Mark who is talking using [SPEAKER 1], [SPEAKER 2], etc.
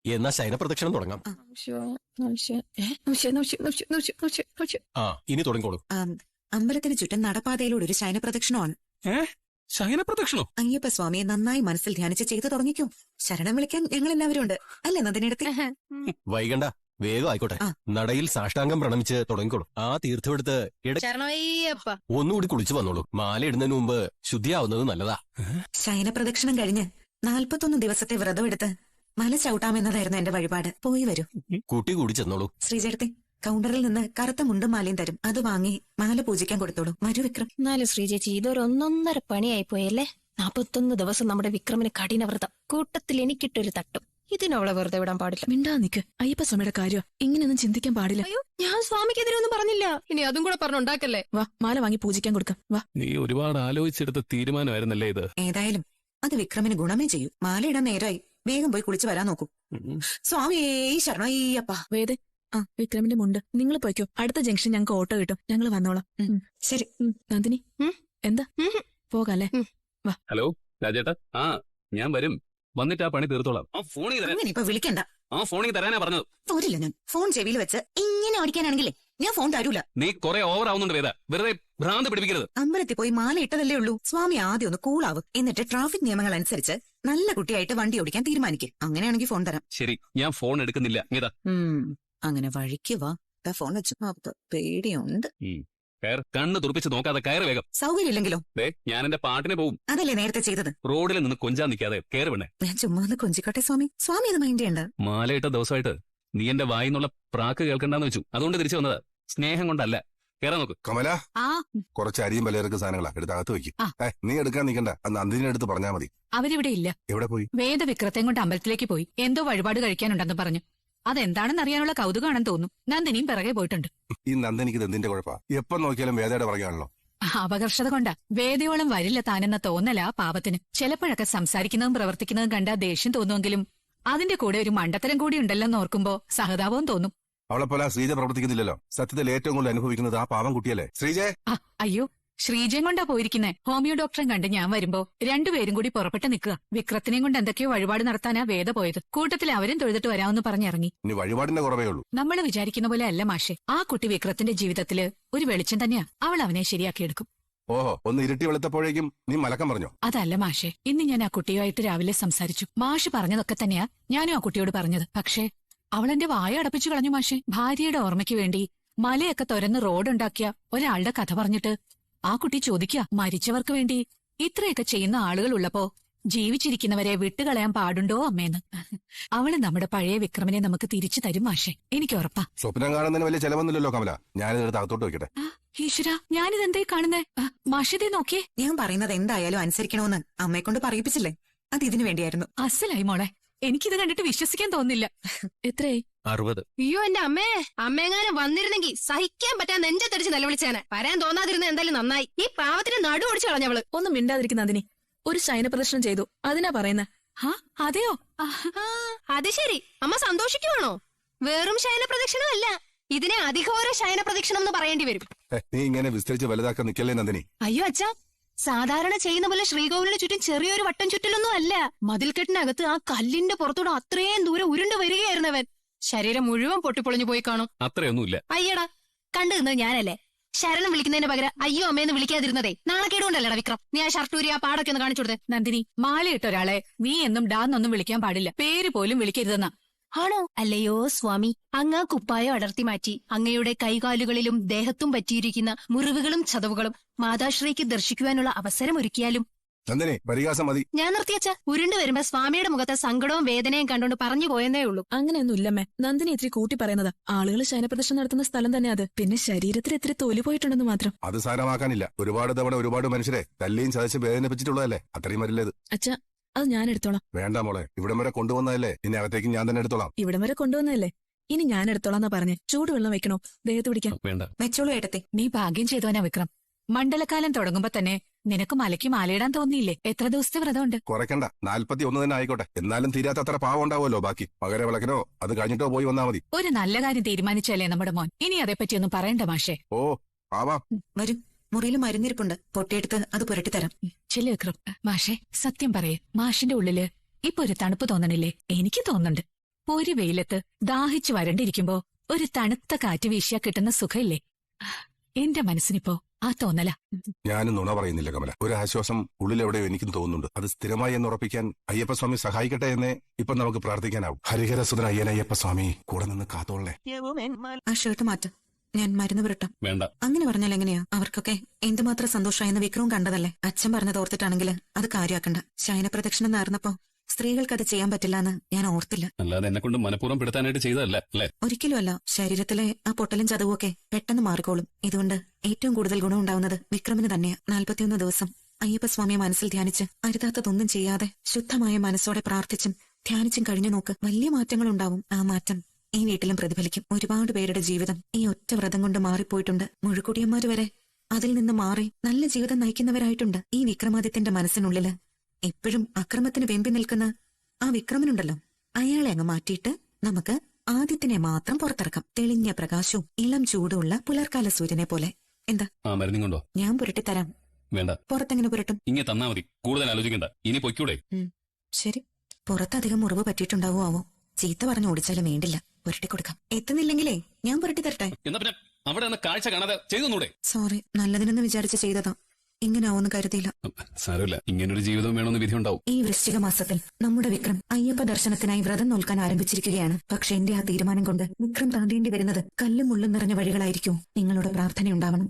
[SPEAKER 1] എന്നാ ശയനപ്രദക്ഷിണം തുടങ്ങാം. ആ ഇനി തുടങ്ങിക്കോളൂ.
[SPEAKER 2] അമ്പലത്തിന് ചുറ്റും നടപ്പാതയിലൂടെ ഒരു ശയനപ്രദക്ഷിണമാണ്.
[SPEAKER 3] ശയനപ്രദക്ഷിണോ?
[SPEAKER 2] അയ്യപ്പ സ്വാമിയെ നന്നായി മനസ്സിൽ ധ്യാനിച്ച് ചെയ്തു തുടങ്ങിക്കോ. ശരണം വിളിക്കാൻ ഞങ്ങൾ എല്ലാവരും ഉണ്ട്, അല്ലേ നന്ദിനിടത്തി?
[SPEAKER 1] വൈകണ്ട, വേഗം ആയിക്കോട്ടെ. നടയിൽ സാഷ്ടാംഗം പ്രണമിച്ച് തുടങ്ങിക്കോളൂ. ആ തീർത്ഥമെടുത്ത് ഒന്നുകൂടി കുളിച്ചു വന്നോളൂ. മാല ഇടുന്നതിന് മുമ്പ് ശുദ്ധിയാവുന്നത് നല്ലതാ.
[SPEAKER 2] ശയനപ്രദക്ഷിണം കഴിഞ്ഞ് 41 ദിവസത്തെ വ്രതം എടുത്ത് മല ചവിട്ടാമെന്നതായിരുന്നു എന്റെ വഴിപാട്. പോയി വരൂ.
[SPEAKER 1] കൂട്ടി കൂടി ചെന്നോളൂ.
[SPEAKER 2] ശ്രീജേടത്തെ കൗണ്ടറിൽ നിന്ന് കറുത്ത മുണ്ടും മാലയും തരും, അത് വാങ്ങി മാല പൂജിക്കാൻ കൊടുത്തോളൂ. വരൂ വിക്രം.
[SPEAKER 4] എന്നാലും ശ്രീചേച്ചി, ഇതൊരു 1.5 പണിയായി പോയല്ലേ. 41 ദിവസം നമ്മുടെ വിക്രമിന് കഠിനവ്രതം, കൂട്ടത്തിൽ എനിക്കിട്ടൊരു തട്ടും. ഇതിനവളെ വെറുതെ വിടാൻ പാടില്ല.
[SPEAKER 5] മിണ്ടാ നിക്ക്. അയ്യപ്പ സ്വാമിയുടെ കാര്യം ഇങ്ങനെയൊന്നും ചിന്തിക്കാൻ പാടില്ല.
[SPEAKER 4] അയ്യോ, ഞാൻ സ്വാമിക്കെതിരെ ഒന്നും പറഞ്ഞില്ല. ഇനി അതും കൂടെ പറഞ്ഞുണ്ടാക്കല്ലേ.
[SPEAKER 5] വാ, മാല വാങ്ങി പൂജിക്കാൻ കൊടുക്കാം. വാ.
[SPEAKER 3] നീ ഒരുപാട് ആലോചിച്ചെടുത്ത തീരുമാനമായിരുന്നല്ലേ ഇത്?
[SPEAKER 2] ഏതായാലും അത് വിക്രമിന് ഗുണമേ ചെയ്യൂ. മാല ഇടാൻ നേരായി, വേഗം പോയി കുളിച്ചു വരാൻ നോക്കൂ. സ്വാമിയേ ശരണയ്യപ്പ.
[SPEAKER 5] വേദേ, വിക്രമിന്റെ മുണ്ട് നിങ്ങൾ പോയിക്കോ. അടുത്ത ജംഗ്ഷൻ ഞങ്ങൾക്ക് ഓട്ടോ കിട്ടും, ഞങ്ങൾ വന്നോളാം.
[SPEAKER 2] ശരി.
[SPEAKER 5] നന്ദിനി, എന്താ പോകാല്ലേ? വാ.
[SPEAKER 3] ഹലോ രാജേട്ടാ, ഞാൻ വരും. വന്നിട്ട് ആ പണി തീർത്തോളാം.
[SPEAKER 2] ഇപ്പൊ വിളിക്കണ്ട.
[SPEAKER 3] ഫോണിൽ തരാനാ പറഞ്ഞത്.
[SPEAKER 2] പോരില്ല, ഞാൻ ഫോൺ ചെവിയിൽ വെച്ച് ഇങ്ങനെ ഓടിക്കാനാണെങ്കിലേ ഞാൻ ഫോൺ തരൂല.
[SPEAKER 3] നീ കുറെ ഓവർ ആവുന്നുണ്ട് വേദ, വെറുതെ ഭ്രാന്ത് പിടിപ്പിക്കരുത്.
[SPEAKER 2] അമ്പലത്തിൽ പോയി മാല ഇട്ടതല്ലേ ഉള്ളൂ. സ്വാമി ആദ്യം ഒന്ന് കൂളാവും, എന്നിട്ട് ട്രാഫിക് നിയമങ്ങൾ അനുസരിച്ച് നല്ല കുട്ടിയായിട്ട് വണ്ടി ഓടിക്കാൻ തീരുമാനിക്കും. അങ്ങനെയാണെങ്കിൽ ഫോൺ തരാം.
[SPEAKER 3] ശരി, ഞാൻ ഫോൺ എടുക്കുന്നില്ല. ഇതാ
[SPEAKER 2] അങ്ങനെ വഴിക്ക് വാ. ഫോൺ വെച്ചു. പേടിയുണ്ട്.
[SPEAKER 3] കണ്ണ് തുറപ്പിച്ച് നോക്കാതെ കയറി വേഗം.
[SPEAKER 2] സൗകര്യമില്ലെങ്കിലോ?
[SPEAKER 3] ഞാൻ എന്റെ പാട്ടിന് പോവും.
[SPEAKER 2] അതല്ലേ നേരത്തെ ചെയ്തത്.
[SPEAKER 3] റോഡിൽ നിന്ന് കൊഞ്ചാൻ നിൽക്കാതെ കയറി വേണേ.
[SPEAKER 2] ഞാൻ ചുമ്മാ ഒന്ന് കൊഞ്ചിക്കോട്ടെ സ്വാമി. സ്വാമി അത് മൈൻഡ് ചെയ്യണ്ട.
[SPEAKER 3] മാലയിട്ട ദിവസമായിട്ട് നീ എന്റെ വായിന്നുള്ള പ്രാക്ക് കേൾക്കണ്ടെന്ന് വെച്ചു, അതുകൊണ്ട് തിരിച്ചു വന്നതാ. സ്നേഹം കൊണ്ടല്ല. കേറാൻ നോക്ക്.
[SPEAKER 6] കമല, കുറച്ച് അരിയും പലചരക്ക് സാധനങ്ങളാ എടുത്ത് അകത്ത് വെക്കും. നീ എടുക്കാൻ നിൽക്കണ്ട, നന്ദിനെ എടുത്ത് പറഞ്ഞാ മതി.
[SPEAKER 7] അവരിവിടെ ഇല്ല.
[SPEAKER 6] എവിടെ പോയി?
[SPEAKER 7] വേദവിക്രത്തെ കൊണ്ട് അമ്പലത്തിലേക്ക് പോയി. എന്തോ വഴിപാട് കഴിക്കാനുണ്ടെന്ന് പറഞ്ഞു. അതെന്താണെന്ന് അറിയാനുള്ള കൗതുകമാണെന്ന് തോന്നുന്നു. നന്ദിനിയും പിറകെ പോയിട്ടുണ്ട്.
[SPEAKER 6] ഈ നന്ദിനിക്ക് എന്തിന്റെ കുഴപ്പാ? എപ്പം നോക്കിയാലും വേദയുടെ പറയുകയാണല്ലോ.
[SPEAKER 7] അപകർഷത കൊണ്ടാ. വേദയോളം വരില്ല താനെന്ന തോന്നലാ പാപത്തിന്. ചിലപ്പോഴൊക്കെ സംസാരിക്കുന്നതും പ്രവർത്തിക്കുന്നതും കണ്ടാ ദേഷ്യം തോന്നുമെങ്കിലും അതിന്റെ കൂടെ ഒരു മണ്ടത്തരം കൂടി ഉണ്ടല്ലെന്ന് ഓർക്കുമ്പോ സഹതാപവും തോന്നും.
[SPEAKER 6] അവളെ പോലെ ശ്രീജ പ്രവർത്തിക്കുന്നില്ലല്ലോ. സത്യത്തിൽ ഏറ്റവും കൂടുതൽ അനുഭവിക്കുന്നത് ആ പാവം കുട്ടിയല്ലേ? ശ്രീജെ.
[SPEAKER 7] അയ്യോ, ശ്രീജയും കൊണ്ടാ പോയിരിക്കുന്നേ. ഹോമിയോ ഡോക്ടറെ കണ്ട് ഞാൻ വരുമ്പോ രണ്ടുപേരും കൂടി പുറപ്പെട്ട് നിൽക്കുക. വിക്രത്തിനെയും കൊണ്ട് എന്തൊക്കെയോ വഴിപാട് നടത്താനാ വേദ പോയത്. കൂട്ടത്തിൽ അവരും തൊഴുതിട്ട് വരാമെന്ന് പറഞ്ഞിറങ്ങി.
[SPEAKER 6] ഇനി വഴിപാടിന്റെ കുറവേ ഉള്ളൂ.
[SPEAKER 7] നമ്മള് വിചാരിക്കുന്ന പോലെ അല്ല മാഷെ. ആ കുട്ടി വിക്രത്തിന്റെ ജീവിതത്തില് ഒരു വെളിച്ചം തന്നെയാ. അവൾ അവനെ ശരിയാക്കിയെടുക്കും.
[SPEAKER 6] ഓഹോ, ഒന്ന് ഇരുട്ടി വെളുത്തപ്പോഴേക്കും നീ മലക്കം പറഞ്ഞോ?
[SPEAKER 7] അതല്ല മാഷെ, ഇന്ന് ഞാൻ ആ കുട്ടിയുമായിട്ട് രാവിലെ സംസാരിച്ചു. മാഷ് പറഞ്ഞതൊക്കെ തന്നെയാ ഞാനും ആ കുട്ടിയോട് പറഞ്ഞത്. പക്ഷേ അവളെന്റെ വായ അടപ്പിച്ചു കളഞ്ഞു മാഷെ. ഭാര്യയുടെ ഓർമ്മയ്ക്ക് വേണ്ടി മലയൊക്കെ തുരന്ന് റോഡുണ്ടാക്കിയ ഒരാളുടെ കഥ പറഞ്ഞിട്ട് ആ കുട്ടി ചോദിക്കുക, മരിച്ചവർക്ക് വേണ്ടി ഇത്രയൊക്കെ ചെയ്യുന്ന ആളുകൾ ഉള്ളപ്പോ ജീവിച്ചിരിക്കുന്നവരെ വിട്ടുകളയാൻ പാടുണ്ടോ അമ്മേന്ന്. അവള് നമ്മുടെ പഴയ വിക്രമനെ നമുക്ക് തിരിച്ചു തരും മാഷെ, എനിക്ക് ഉറപ്പാ.
[SPEAKER 6] സ്വപ്നം കാണുന്നതിന് വലിയ ചെലവൊന്നുമില്ലല്ലോ കമല. ഞാനിതെടുത്ത് അകത്തോട്ട് വെക്കട്ടെ.
[SPEAKER 7] ഈശ്വര, ഞാനിതെന്തേ കാണുന്നേ? മാഷതേ നോക്കിയേ.
[SPEAKER 2] ഞാൻ പറയുന്നത് എന്തായാലും അനുസരിക്കണമെന്ന് അമ്മയെ കൊണ്ട് പറയിപ്പിച്ചില്ലേ, അത് ഇതിനു വേണ്ടിയായിരുന്നു.
[SPEAKER 7] അസലായി മോളെ, എനിക്കിത് കണ്ടിട്ട് വിശ്വസിക്കാൻ തോന്നുന്നില്ല.
[SPEAKER 5] എത്രയായി?
[SPEAKER 3] 60.
[SPEAKER 4] അയ്യോ എന്റെ അമ്മയെങ്ങാനും വന്നിരുന്നെങ്കിൽ സഹിക്കാൻ പറ്റാൻ നെഞ്ചത്തടിച്ച് നിലവിളിച്ചേനെ. വരാൻ തോന്നാതിരുന്ന എന്തായാലും നന്നായി. ഈ പാവത്തിന് നടു ഒടിച്ചു കളഞ്ഞവള്.
[SPEAKER 5] ഒന്നും മിണ്ടാതിരിക്കുന്ന അതിനി ഒരു ശയന പ്രദർശനം ചെയ്തു, അതിനാ പറയുന്നത്.
[SPEAKER 7] അതെയോ?
[SPEAKER 4] അത് ശരി, അമ്മ സന്തോഷിക്കുവാണോ? വെറും ശയന പ്രദക്ഷിണമല്ല, ഇതിനെ അധികോര ശയന പ്രദക്ഷിണം എന്ന് പറയേണ്ടി വരും.
[SPEAKER 6] നീ ഇങ്ങനെ വിസ്തരിച്ച് വലുതാക്കാൻ നിക്കല്ലേ നന്ദിനി.
[SPEAKER 4] അയ്യോ അച്ഛാ, സാധാരണ ചെയ്യുന്ന പോലെ ശ്രീകോവിലിന് ചുറ്റും ചെറിയൊരു വട്ടം ചുറ്റലൊന്നും അല്ല. മതിൽക്കെട്ടിനകത്ത് ആ കല്ലിന്റെ പുറത്തൂടെ അത്രയും ദൂരം ഉരുണ്ടു വരികയായിരുന്നവൻ. ശരീരം മുഴുവൻ പൊട്ടിപ്പൊളിഞ്ഞു പോയി കാണും.
[SPEAKER 3] അത്രയൊന്നുമില്ല.
[SPEAKER 4] അയ്യടാ, കണ്ടു നിന്നത് ഞാനല്ലേ. ശരണം വിളിക്കുന്നതിന് പകരം അയ്യോ അമ്മയെന്ന് വിളിക്കാതിരുന്നതേ നാണക്കേടുകൊണ്ടല്ലേടാ വിക്രം. നീ ആ ഷർട്ടൂരി ആ പാടൊക്കെ ഒന്ന് കാണിച്ചു കൊടുത്തേ.
[SPEAKER 7] നന്ദിനി, മാലയിട്ട ഒരാളെ നീ എന്നും ഡാന്നൊന്നും വിളിക്കാൻ പാടില്ല. പേര് പോലും വിളിക്കരുതെന്നാ.
[SPEAKER 4] ആണോ? അല്ലയോ സ്വാമി, അങ്ങ് കുപ്പായം അടർത്തി മാറ്റി അങ്ങയുടെ കൈകാലുകളിലും ദേഹത്തും പറ്റിയിരിക്കുന്ന മുറിവുകളും ചതവുകളും മാതാശ്രീക്ക് ദർശിക്കുവാനുള്ള അവസരം ഒരുക്കിയാലും.
[SPEAKER 6] നന്ദിനി, പരിഹാസം മതി.
[SPEAKER 4] ഞാൻ നിർത്തിയച്ച. ഉരുണ്ടു വരുമ്പോ സ്വാമിയുടെ മുഖത്തെ സങ്കടവും വേദനയും കണ്ടോണ്ട് പറഞ്ഞു പോയെന്നേ ഉള്ളൂ.
[SPEAKER 5] അങ്ങനെയൊന്നും ഇല്ലമ്മേ. നന്ദിനി ഇത്തിരി കൂട്ടി പറയുന്നതാ. ആളുകൾ ശയനപ്രദർശനം നടത്തുന്ന സ്ഥലം തന്നെ അത്. പിന്നെ ശരീരത്തിൽ ഇത്തിരി തൊലി പോയിട്ടുണ്ടെന്ന് മാത്രം.
[SPEAKER 6] അത് സാരമാക്കാനില്ല. ഒരുപാട് തവണ ഒരുപാട് മനുഷ്യരെ തല്ലിയും ചതച്ച് വേദനിപ്പിച്ചിട്ടുള്ളതല്ലേ. അത്രയും വരില്ലത്.
[SPEAKER 5] അച്ഛാ, അത് ഞാൻ എടുത്തോളാം.
[SPEAKER 6] വേണ്ട മോളെ, ഇവിടം വരെ കൊണ്ടുവന്നതല്ലേ, ഇനി അകത്തേക്ക് ഞാൻ തന്നെ എടുത്തോളാം.
[SPEAKER 5] ഇവിടം വരെ കൊണ്ടുവന്നതല്ലേ, ഇനി ഞാൻ എടുത്തോളാന്നാ പറഞ്ഞേ. ചൂടുവെള്ളം വെക്കണോ ദേഹത്ത് പിടിക്കാൻ?
[SPEAKER 3] വേണ്ട.
[SPEAKER 2] വെച്ചോളൂ ഏട്ടത്തെ.
[SPEAKER 7] നീ ഭാഗ്യം ചെയ്തവനാ വിക്രം. മണ്ഡലകാലം തുടങ്ങുമ്പോ തന്നെ നിനക്ക് മലയ്ക്ക് മാലയിടാൻ തോന്നിയില്ലേ? എത്ര ദിവസത്തെ വ്രതമുണ്ട്?
[SPEAKER 6] കുറയ്ക്കണ്ട, 41 തന്നെ ആയിക്കോട്ടെ. എന്നാലും തീരാത്ത അത്ര പാവം ഉണ്ടാവുമല്ലോ ബാക്കി. മകരവിളക്കിനോ അത് കഴിഞ്ഞിട്ടോ പോയി വന്നാ മതി.
[SPEAKER 7] ഒരു നല്ല കാര്യം തീരുമാനിച്ചല്ലേ നമ്മുടെ മോൻ. ഇനി അതേപ്പറ്റിയൊന്നും പറയണ്ട മാഷേ.
[SPEAKER 6] ഓ ആവാം.
[SPEAKER 2] വരും, മുറിയിൽ മരുന്നിരിപ്പുണ്ട്, പൊട്ടിയെടുത്ത് അത് പുരട്ടിത്തരാം.
[SPEAKER 7] ചെല്ലു വിക്രം. മാഷേ, സത്യം പറയേ, മാഷിന്റെ ഉള്ളില് ഇപ്പൊ ഒരു തണുപ്പ് തോന്നണില്ലേ? എനിക്ക് തോന്നുന്നുണ്ട്. ഒരു വെയിലത്ത് ദാഹിച്ചു വരണ്ടിരിക്കുമ്പോ ഒരു തണുത്ത കാറ്റ് വീശിയാ കിട്ടുന്ന സുഖമില്ലേ? എന്റെ മനസ്സിനിപ്പോ ആ തോന്നല.
[SPEAKER 6] ഞാനും നുണ പറയുന്നില്ല കമല. ഒരു ആശ്വാസം ഉള്ളിലെവിടെയോ എനിക്കും തോന്നുന്നുണ്ട്. അത് സ്ഥിരമായി എന്ന് ഉറപ്പിക്കാൻ അയ്യപ്പസ്വാമി സഹായിക്കട്ടെ എന്നേ ഇപ്പൊ നമുക്ക് പ്രാർത്ഥിക്കാനാവും. ഹരിഹരസുതൻ അയ്യനയ്യപ്പസ്വാമി കൂടെ നിന്ന് കാത്തോളെ.
[SPEAKER 2] ആ ഷർട്ട് മാറ്റ്, ഞാൻ മരുന്ന് പുരട്ടാം.
[SPEAKER 3] വേണ്ട.
[SPEAKER 2] അങ്ങനെ പറഞ്ഞാൽ എങ്ങനെയാ? അവർക്കൊക്കെ എന്തുമാത്രം സന്തോഷമായെന്ന് വിക്രവും കണ്ടതല്ലേ. അച്ഛൻ പറഞ്ഞത് ഓർത്തിട്ടാണെങ്കിൽ അത് കാര്യമാക്കണ്ട. ശയനപ്രദക്ഷിണം നേർന്നപ്പോ സ്ത്രീകൾക്കത് ചെയ്യാൻ പറ്റില്ല എന്ന് ഞാൻ ഓർത്തില്ല.
[SPEAKER 3] അല്ലാതെ എന്നെ കൊണ്ട് മനഃപൂർവ്വം പെടുത്താനായിട്ട് ചെയ്തതല്ല അല്ലേ?
[SPEAKER 2] ഒരിക്കലുമല്ല. ശരീരത്തിലെ ആ പൊട്ടലും ചതവും ഒക്കെ പെട്ടെന്ന് മാറിക്കോളും. ഇതുകൊണ്ട് ഏറ്റവും കൂടുതൽ ഗുണമുണ്ടാവുന്നത് വിക്രമിന് തന്നെയാ. 41 ദിവസം അയ്യപ്പസ്വാമിയെ മനസ്സിൽ ധ്യാനിച്ച് അരുതാത്തതൊന്നും ചെയ്യാതെ ശുദ്ധമായ മനസ്സോടെ പ്രാർത്ഥിച്ചും ധ്യാനിച്ചും കഴിഞ്ഞു നോക്ക്. വലിയ മാറ്റങ്ങൾ ഉണ്ടാവും. ആ മാറ്റം ഈ വീട്ടിലും പ്രതിഫലിക്കും. ഒരുപാട് പേരുടെ ജീവിതം ഈ ഒറ്റ വ്രതം കൊണ്ട് മാറിപ്പോയിട്ടുണ്ട്. മുഴുക്കുടിയന്മാര് വരെ അതിൽ നിന്ന് മാറി നല്ല ജീവിതം നയിക്കുന്നവരായിട്ടുണ്ട്. ഈ വിക്രമാദിത്യന്റെ മനസ്സിനുള്ളില് എപ്പോഴും അക്രമത്തിന് വെമ്പി നിൽക്കുന്ന ആ വിക്രമനുണ്ടല്ലോ, അയാളെ അങ്ങ് മാറ്റിയിട്ട് നമുക്ക് ആദിത്യനെ മാത്രം പുറത്തിറക്കാം. തെളിഞ്ഞ പ്രകാശവും ഇളം ചൂടുള്ള പുലർക്കാല സൂര്യനെ പോലെ. എന്താ?
[SPEAKER 3] ആ മരുന്നും കൊണ്ടോ?
[SPEAKER 2] ഞാൻ പുരട്ടിത്തരാം.
[SPEAKER 3] വേണ്ട.
[SPEAKER 2] പുറത്തെങ്ങനെ പുരട്ടും?
[SPEAKER 3] ഇങ്ങനെ തന്നാ മതി. കൂടുതൽ ആലോചിക്കണ്ട. ഇനി പൊയ്ക്കൂടെ?
[SPEAKER 2] ശരി. പുറത്തധികം മുറിവ് പറ്റിയിട്ടുണ്ടാവോ ആവോ? ചീത്ത പറഞ്ഞു ഓടിച്ചാലും വേണ്ടില്ല, പുരട്ടിക്കൊടുക്കാം. എത്തുന്നില്ലെങ്കിലേ ഞാൻ പുരട്ടി തരട്ടെ.
[SPEAKER 3] എന്നാ പിന്നെ അവിടെ നിന്ന് കാഴ്ച കാണാതെ ചെയ്തൊന്നൂടെ?
[SPEAKER 2] സോറി, നല്ലതിനെന്ന് വിചാരിച്ച് ചെയ്തതാ. ഇങ്ങനാവോന്ന് കരുതിയില്ല.
[SPEAKER 3] സാരമില്ല, ഇങ്ങനൊരു ജീവിതം വേണമെന്ന് വിധി ഉണ്ടാവും.
[SPEAKER 2] ഈ വൃശ്ചിക മാസത്തിൽ നമ്മുടെ വിക്രം അയ്യപ്പ ദർശനത്തിനായി വ്രതം നോൽക്കാൻ ആരംഭിച്ചിരിക്കുകയാണ്. പക്ഷെ എന്റെ ആ തീരുമാനം കൊണ്ട് വിക്രം താണ്ടേണ്ടി വരുന്നത് കല്ലും മുള്ളും നിറഞ്ഞ വഴികളായിരിക്കും. നിങ്ങളുടെ പ്രാർത്ഥനയുണ്ടാവണം.